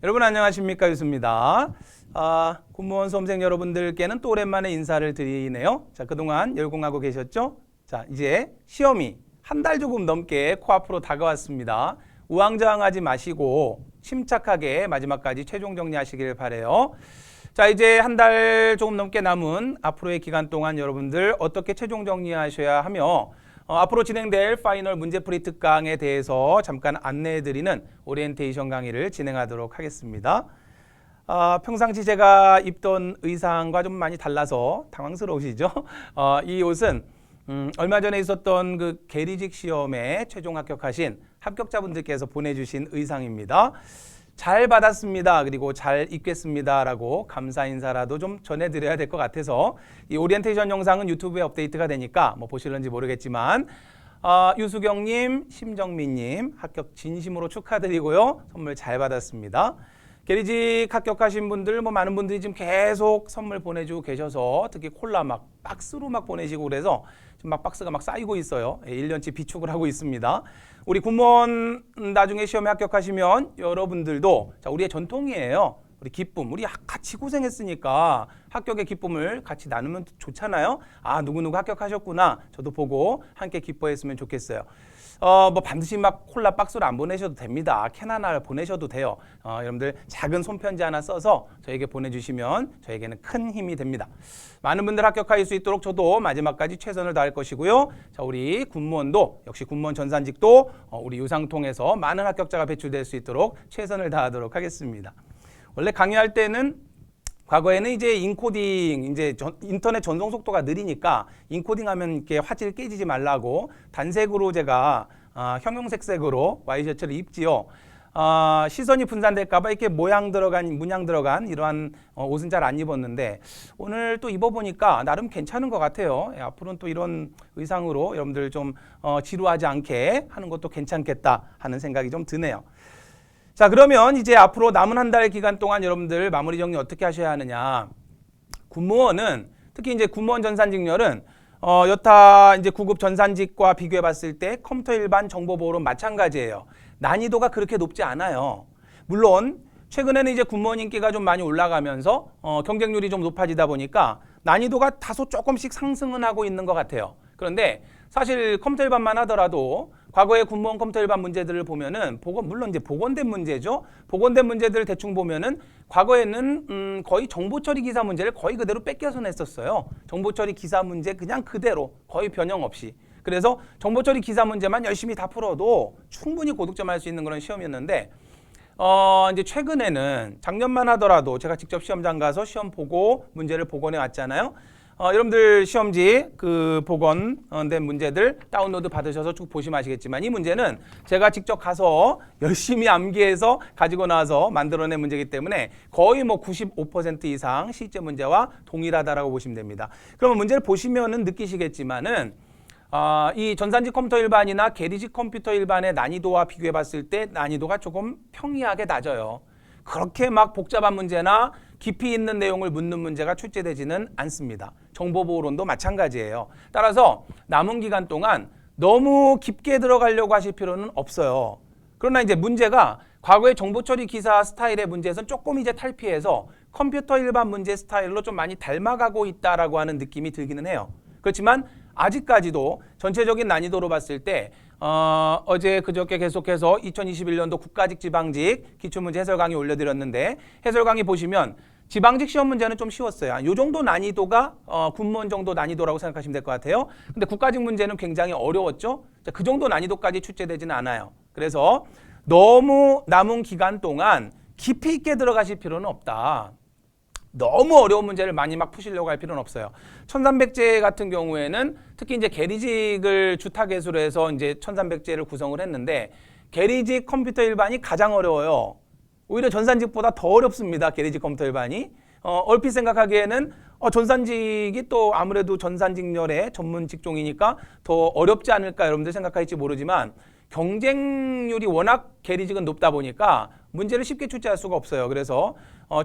여러분 안녕하십니까, 유수입니다. 공무원 수험생 여러분들께는 또 오랜만에 인사를 드리네요. 자, 그동안 열공하고 계셨죠? 자, 이제 시험이 한 달 조금 넘게 코앞으로 다가왔습니다. 우왕좌왕하지 마시고 침착하게 마지막까지 최종 정리하시길 바라요. 자, 이제 한 달 조금 넘게 남은 앞으로의 기간 동안 여러분들 어떻게 최종 정리하셔야 하며 앞으로 진행될 파이널 문제풀이 특강에 대해서 잠깐 안내해드리는 오리엔테이션 강의를 진행하도록 하겠습니다. 평상시 제가 입던 의상과 좀 많이 달라서 당황스러우시죠? 이 옷은 얼마 전에 있었던 그 계리직 시험에 최종 합격하신 합격자분들께서 보내주신 의상입니다. 잘 받았습니다. 그리고 잘 입겠습니다. 라고 감사 인사라도 좀 전해드려야 될 것 같아서 이 오리엔테이션 영상은 유튜브에 업데이트가 되니까 뭐 보실런지 모르겠지만 유수경님, 심정민님 합격 진심으로 축하드리고요. 선물 잘 받았습니다. 계리직 합격하신 분들 뭐 많은 분들이 지금 계속 선물 보내주고 계셔서 특히 콜라 막 박스로 막 보내시고 그래서 지금 막 박스가 막 쌓이고 있어요. 1년치 비축을 하고 있습니다. 우리 공무원 나중에 시험에 합격하시면 여러분들도 자, 우리의 전통이에요. 우리 기쁨, 우리 같이 고생했으니까 합격의 기쁨을 같이 나누면 좋잖아요. 누구누구 합격하셨구나. 저도 보고 함께 기뻐했으면 좋겠어요. 뭐 반드시 막 콜라 박스로 안 보내셔도 됩니다. 캔 하나 보내셔도 돼요. 여러분들 작은 손편지 하나 써서 저에게 보내주시면 저에게는 큰 힘이 됩니다. 많은 분들 합격할 수 있도록 저도 마지막까지 최선을 다할 것이고요. 자, 우리 군무원도 역시 군무원 전산직도 우리 유상 통해서 많은 합격자가 배출될 수 있도록 최선을 다하도록 하겠습니다. 원래 강의할 때는 과거에는 이제 인코딩, 이제 인터넷 전송 속도가 느리니까 인코딩 하면 이렇게 화질 깨지지 말라고 단색으로 제가 형용색색으로 와이셔츠를 입지요. 시선이 분산될까봐 이렇게 문양 들어간 이러한 옷은 잘 안 입었는데 오늘 또 입어보니까 나름 괜찮은 것 같아요. 앞으로는 또 이런 의상으로 여러분들 좀 지루하지 않게 하는 것도 괜찮겠다 하는 생각이 좀 드네요. 자, 그러면 이제 앞으로 남은 한 달 기간 동안 여러분들 마무리 정리 어떻게 하셔야 하느냐. 군무원은 특히 이제 군무원 전산직렬은 여타 이제 9급 전산직과 비교해 봤을 때 컴퓨터 일반 정보보호는 마찬가지예요. 난이도가 그렇게 높지 않아요. 물론 최근에는 이제 군무원 인기가 좀 많이 올라가면서 경쟁률이 좀 높아지다 보니까 난이도가 다소 조금씩 상승은 하고 있는 것 같아요. 그런데 사실 컴퓨터 일반만 하더라도 과거의 군무원 컴퓨터 일반 문제들을 보면은 물론 이제 복원된 문제죠. 복원된 문제들을 대충 보면은 과거에는 거의 정보처리 기사 문제를 거의 그대로 뺏겨서 냈었어요. 정보처리 기사 문제 그냥 그대로 거의 변형 없이. 그래서 정보처리 기사 문제만 열심히 다 풀어도 충분히 고득점할 수 있는 그런 시험이었는데 이제 최근에는 작년만 하더라도 제가 직접 시험장 가서 시험 보고 문제를 복원해 왔잖아요. 여러분들 시험지 그 복원된 문제들 다운로드 받으셔서 쭉 보시면 아시겠지만 이 문제는 제가 직접 가서 열심히 암기해서 가지고 나와서 만들어낸 문제이기 때문에 거의 뭐 95% 이상 실제 문제와 동일하다라고 보시면 됩니다. 그러면 문제를 보시면은 느끼시겠지만은 이 전산직 컴퓨터 일반이나 계리직 컴퓨터 일반의 난이도와 비교해 봤을 때 난이도가 조금 평이하게 낮아요. 그렇게 막 복잡한 문제나 깊이 있는 내용을 묻는 문제가 출제되지는 않습니다. 정보보호론도 마찬가지예요. 따라서 남은 기간 동안 너무 깊게 들어가려고 하실 필요는 없어요. 그러나 이제 문제가 과거의 정보처리 기사 스타일의 문제에서는 조금 이제 탈피해서 컴퓨터 일반 문제 스타일로 좀 많이 닮아가고 있다라고 하는 느낌이 들기는 해요. 그렇지만 아직까지도 전체적인 난이도로 봤을 때 어제 그저께 계속해서 2021년도 국가직 지방직 기출문제 해설 강의 올려드렸는데 해설 강의 보시면 지방직 시험 문제는 좀 쉬웠어요. 이 정도 난이도가 군무원 정도 난이도라고 생각하시면 될 것 같아요. 근데 국가직 문제는 굉장히 어려웠죠. 그 정도 난이도까지 출제되지는 않아요. 그래서 너무 남은 기간 동안 깊이 있게 들어가실 필요는 없다. 너무 어려운 문제를 많이 막 푸시려고 할 필요는 없어요. 1300제 같은 경우에는 특히 이제 계리직을 주타개수로 해서 이제 1300제를 구성을 했는데 계리직 컴퓨터 일반이 가장 어려워요. 오히려 전산직보다 더 어렵습니다. 계리직 컴퓨터 일반이. 얼핏 생각하기에는 전산직이 또 아무래도 전산직렬의 전문 직종이니까 더 어렵지 않을까 여러분들 생각할지 모르지만 경쟁률이 워낙 계리직은 높다 보니까 문제를 쉽게 출제할 수가 없어요. 그래서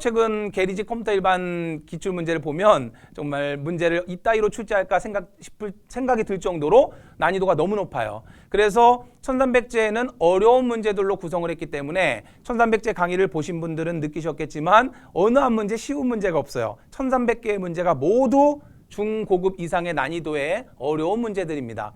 최근 계리직 컴퓨터 일반 기출 문제를 보면 정말 문제를 이따위로 출제할까 생각이 들 정도로 난이도가 너무 높아요. 그래서 1300제는 어려운 문제들로 구성을 했기 때문에 1300제 강의를 보신 분들은 느끼셨겠지만 어느 한 문제 쉬운 문제가 없어요. 1300개의 문제가 모두 중고급 이상의 난이도의 어려운 문제들입니다.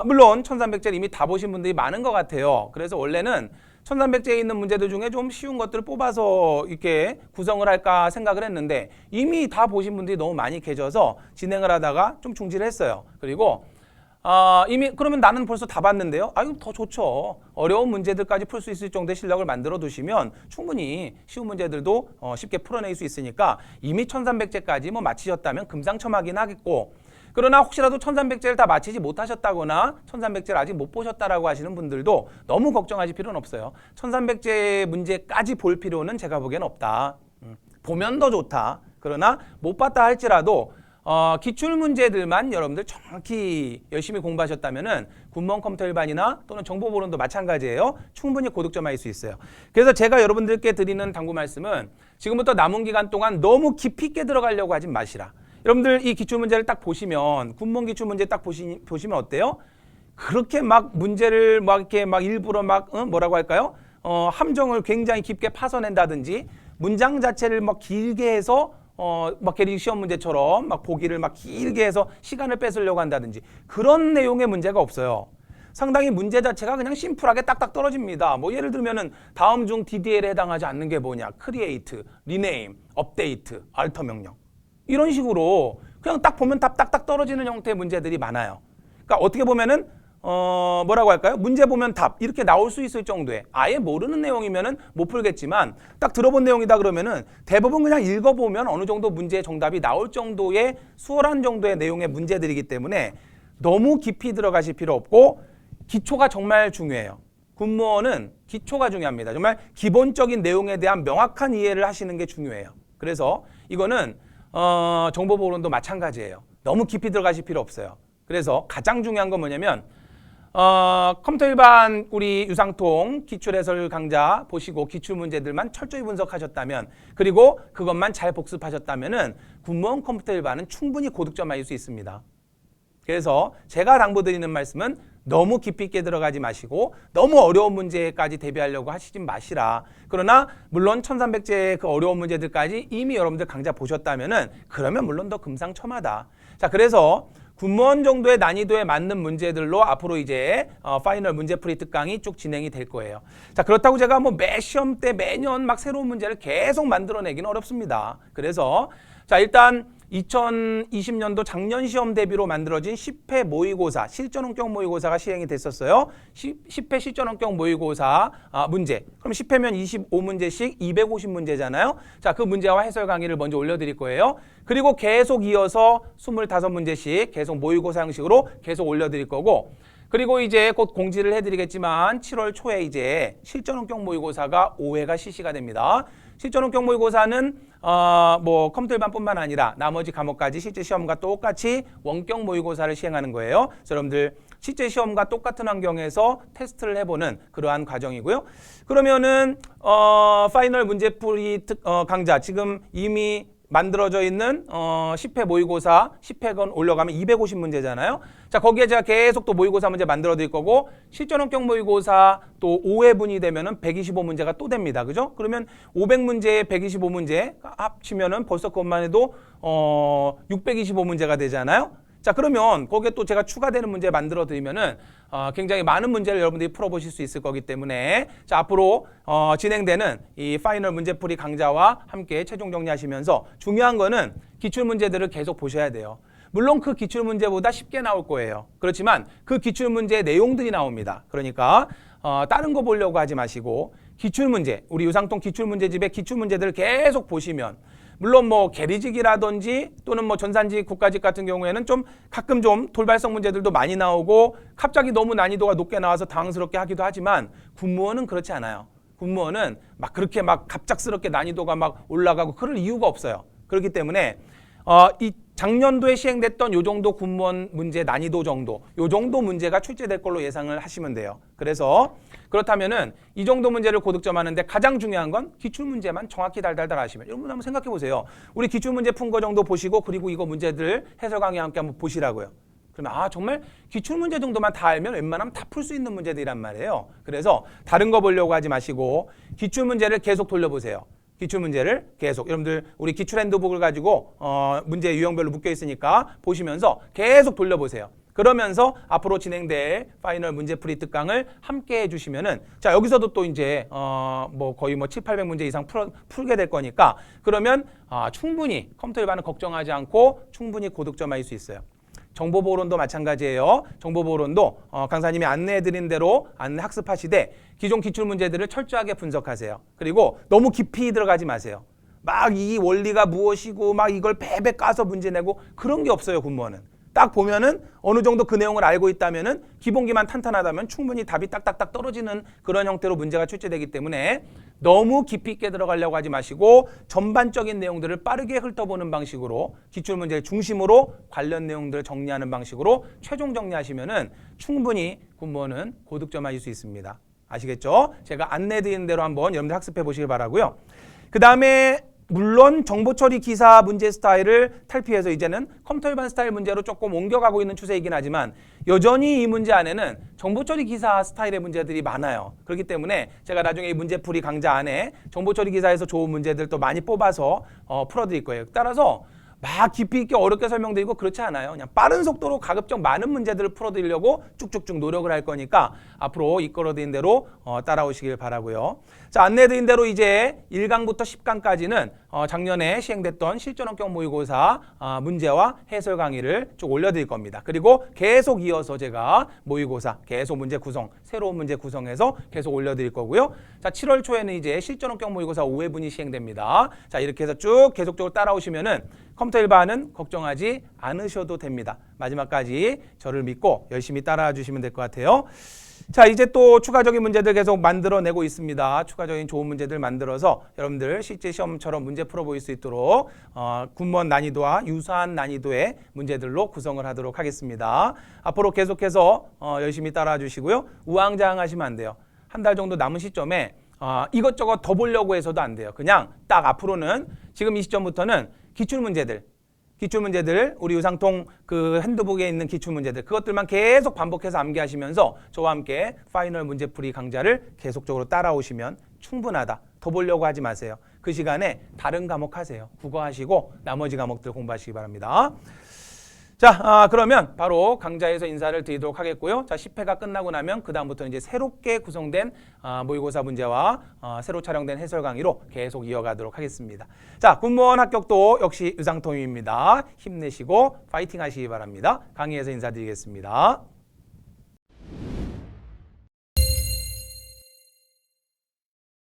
물론 1300제를 이미 다 보신 분들이 많은 것 같아요. 그래서 원래는 1300제에 있는 문제들 중에 좀 쉬운 것들을 뽑아서 이렇게 구성을 할까 생각을 했는데 이미 다 보신 분들이 너무 많이 계셔서 진행을 하다가 좀 중지를 했어요. 그리고 이미 그러면 나는 벌써 다 봤는데요. 아유 더 좋죠. 어려운 문제들까지 풀 수 있을 정도의 실력을 만들어 두시면 충분히 쉬운 문제들도 쉽게 풀어낼 수 있으니까 이미 1300제까지 뭐 마치셨다면 금상첨화긴 하겠고 그러나 혹시라도 1300제를 다 마치지 못하셨다거나 1300제를 아직 못 보셨다라고 하시는 분들도 너무 걱정하실 필요는 없어요. 1300제 문제까지 볼 필요는 제가 보기엔 없다. 보면 더 좋다. 그러나 못 봤다 할지라도 기출 문제들만 여러분들 정확히 열심히 공부하셨다면은 군무원 컴퓨터 일반이나 또는 정보보론도 마찬가지예요. 충분히 고득점할 수 있어요. 그래서 제가 여러분들께 드리는 당부 말씀은 지금부터 남은 기간 동안 너무 깊이 있게 들어가려고 하지 마시라. 여러분들 이 기출 문제를 딱 보시면 군무원 기출 문제 딱 보시면 어때요? 그렇게 막 문제를 막 이렇게 막 일부러 막 뭐라고 할까요? 함정을 굉장히 깊게 파서낸다든지 문장 자체를 막 길게 해서 막 계리 시험 문제처럼 막 보기를 막 길게 해서 시간을 뺏으려고 한다든지 그런 내용의 문제가 없어요. 상당히 문제 자체가 그냥 심플하게 딱딱 떨어집니다. 뭐 예를 들면은 다음 중 DDL에 해당하지 않는 게 뭐냐? 크리에이트, 리네임, 업데이트, 알터 명령. 이런 식으로 그냥 딱 보면 답 딱딱 떨어지는 형태의 문제들이 많아요. 그러니까 어떻게 보면은 뭐라고 할까요? 문제 보면 답 이렇게 나올 수 있을 정도의 아예 모르는 내용이면은 못 풀겠지만 딱 들어본 내용이다 그러면은 대부분 그냥 읽어보면 어느 정도 문제의 정답이 나올 정도의 수월한 정도의 내용의 문제들이기 때문에 너무 깊이 들어가실 필요 없고 기초가 정말 중요해요. 군무원은 기초가 중요합니다. 정말 기본적인 내용에 대한 명확한 이해를 하시는 게 중요해요. 그래서 이거는 정보보론도 마찬가지예요. 너무 깊이 들어가실 필요 없어요. 그래서 가장 중요한 건 뭐냐면 컴퓨터 일반 우리 유상통 기출해설 강좌 보시고 기출 문제들만 철저히 분석하셨다면 그리고 그것만 잘 복습하셨다면은 군무원 컴퓨터 일반은 충분히 고득점할 수 있습니다. 그래서 제가 당부드리는 말씀은 너무 깊이 있게 들어가지 마시고 너무 어려운 문제까지 대비하려고 하시지 마시라. 그러나 물론 1300제 그 어려운 문제들까지 이미 여러분들 강좌 보셨다면은 그러면 물론 더 금상첨화다. 자, 그래서 군무원 정도의 난이도에 맞는 문제들로 앞으로 이제 파이널 문제풀이 특강이 쭉 진행이 될 거예요. 자, 그렇다고 제가 뭐 매 시험 때 매년 막 새로운 문제를 계속 만들어내기는 어렵습니다. 그래서 자, 일단 2020년도 작년 시험 대비로 만들어진 10회 모의고사, 실전 원격 모의고사가 시행이 됐었어요. 10회 실전 원격 모의고사 문제. 그럼 10회면 25문제씩 250문제잖아요. 자, 그 문제와 해설 강의를 먼저 올려드릴 거예요. 그리고 계속 이어서 25문제씩 계속 모의고사 형식으로 계속 올려드릴 거고 그리고 이제 곧 공지를 해드리겠지만 7월 초에 이제 실전 원격 모의고사가 5회가 실시가 됩니다. 실전 원격 모의고사는 뭐 컴퓨터 일반뿐만 아니라 나머지 과목까지 실제 시험과 똑같이 원격 모의고사를 시행하는 거예요. 그래서 여러분들 실제 시험과 똑같은 환경에서 테스트를 해보는 그러한 과정이고요. 그러면은 파이널 문제풀이 강좌 지금 이미 만들어져 있는 10회 모의고사 10회건 올려가면 250문제잖아요. 자, 거기에 제가 계속 또 모의고사 문제 만들어 드릴 거고 실전 원격 모의고사 또 5회분이 되면은 125문제가 또 됩니다. 그죠? 그러면 500문제에 125문제 합치면은 벌써 그것만 해도 625문제가 되잖아요. 자, 그러면 거기에 또 제가 추가되는 문제 만들어 드리면은 굉장히 많은 문제를 여러분들이 풀어보실 수 있을 거기 때문에 자, 앞으로 진행되는 이 파이널 문제풀이 강좌와 함께 최종 정리하시면서 중요한 거는 기출 문제들을 계속 보셔야 돼요. 물론 그 기출 문제보다 쉽게 나올 거예요. 그렇지만 그 기출 문제의 내용들이 나옵니다. 그러니까 다른 거 보려고 하지 마시고 기출 문제, 우리 유상통 기출 문제집의 기출 문제들을 계속 보시면 물론 뭐 계리직이라든지 또는 뭐 전산직 국가직 같은 경우에는 좀 가끔 좀 돌발성 문제들도 많이 나오고 갑자기 너무 난이도가 높게 나와서 당황스럽게 하기도 하지만 군무원은 그렇지 않아요. 군무원은 막 그렇게 막 갑작스럽게 난이도가 막 올라가고 그럴 이유가 없어요. 그렇기 때문에 이 작년도에 시행됐던 요 정도 군무원 문제 난이도 정도, 요 정도 문제가 출제될 걸로 예상을 하시면 돼요. 그래서 그렇다면은 이 정도 문제를 고득점하는데 가장 중요한 건 기출문제만 정확히 달달달 하시면. 여러분 한번 생각해 보세요. 우리 기출문제 푼 거 정도 보시고 그리고 이거 문제들 해설 강의 함께 한번 보시라고요. 그러면 정말 기출문제 정도만 다 알면 웬만하면 다 풀 수 있는 문제들이란 말이에요. 그래서 다른 거 보려고 하지 마시고 기출문제를 계속 돌려보세요. 기출문제를 계속. 여러분들 우리 기출핸드북을 가지고 문제 유형별로 묶여 있으니까 보시면서 계속 돌려보세요. 그러면서 앞으로 진행될 파이널 문제풀이 특강을 함께 해주시면은 자 여기서도 또 이제 뭐 거의 뭐 700~800문제 이상 풀게 될 거니까 그러면 충분히 컴퓨터 일반은 걱정하지 않고 충분히 고득점할 수 있어요. 정보보호론도 마찬가지예요. 정보보호론도 강사님이 안내해드린 대로 학습하시되 기존 기출문제들을 철저하게 분석하세요. 그리고 너무 깊이 들어가지 마세요. 막 이 원리가 무엇이고 막 이걸 베베 까서 문제 내고 그런 게 없어요. 군무원은. 딱 보면은 어느 정도 그 내용을 알고 있다면은 기본기만 탄탄하다면 충분히 답이 딱딱딱 떨어지는 그런 형태로 문제가 출제되기 때문에 너무 깊이 있게 들어가려고 하지 마시고 전반적인 내용들을 빠르게 훑어보는 방식으로 기출문제를 중심으로 관련 내용들을 정리하는 방식으로 최종 정리하시면은 충분히 군무원은 고득점하실 수 있습니다. 아시겠죠? 제가 안내드리는 대로 한번 여러분들 학습해 보시길 바라고요. 그 다음에 물론 정보처리 기사 문제 스타일을 탈피해서 이제는 컴퓨터 일반 스타일 문제로 조금 옮겨가고 있는 추세이긴 하지만 여전히 이 문제 안에는 정보처리 기사 스타일의 문제들이 많아요. 그렇기 때문에 제가 나중에 이 문제풀이 강좌 안에 정보처리 기사에서 좋은 문제들 또 많이 뽑아서 풀어드릴 거예요. 따라서 막 깊이 있게 어렵게 설명드리고 그렇지 않아요. 그냥 빠른 속도로 가급적 많은 문제들을 풀어드리려고 쭉쭉쭉 노력을 할 거니까 앞으로 이끌어드린 대로 따라오시길 바라고요. 자, 안내드린 대로 이제 1강부터 10강까지는 작년에 시행됐던 실전원격 모의고사 문제와 해설 강의를 쭉 올려드릴 겁니다. 그리고 계속 이어서 제가 모의고사 계속 문제 구성, 새로운 문제 구성해서 계속 올려드릴 거고요. 자, 7월 초에는 이제 실전원격 모의고사 5회분이 시행됩니다. 자, 이렇게 해서 쭉 계속적으로 따라오시면은 컴퓨터 일반은 걱정하지 않으셔도 됩니다. 마지막까지 저를 믿고 열심히 따라와 주시면 될 것 같아요. 자, 이제 또 추가적인 문제들 계속 만들어내고 있습니다. 추가적인 좋은 문제들 만들어서 여러분들 실제 시험처럼 문제 풀어보일 수 있도록 군무원 난이도와 유사한 난이도의 문제들로 구성을 하도록 하겠습니다. 앞으로 계속해서 열심히 따라와 주시고요. 우왕좌왕하시면 안 돼요. 한 달 정도 남은 시점에 이것저것 더 보려고 해서도 안 돼요. 그냥 딱 앞으로는 지금 이 시점부터는 기출문제들 우리 유상통 그 핸드북에 있는 기출문제들 그것들만 계속 반복해서 암기하시면서 저와 함께 파이널 문제풀이 강좌를 계속적으로 따라오시면 충분하다. 더 보려고 하지 마세요. 그 시간에 다른 과목 하세요. 국어 하시고 나머지 과목들 공부하시기 바랍니다. 자, 그러면 바로 강좌에서 인사를 드리도록 하겠고요. 자, 10회가 끝나고 나면 그 다음부터는 이제 새롭게 구성된 모의고사 문제와 새로 촬영된 해설 강의로 계속 이어가도록 하겠습니다. 자, 군무원 합격도 역시 유상통입니다. 힘내시고 파이팅 하시기 바랍니다. 강의에서 인사드리겠습니다.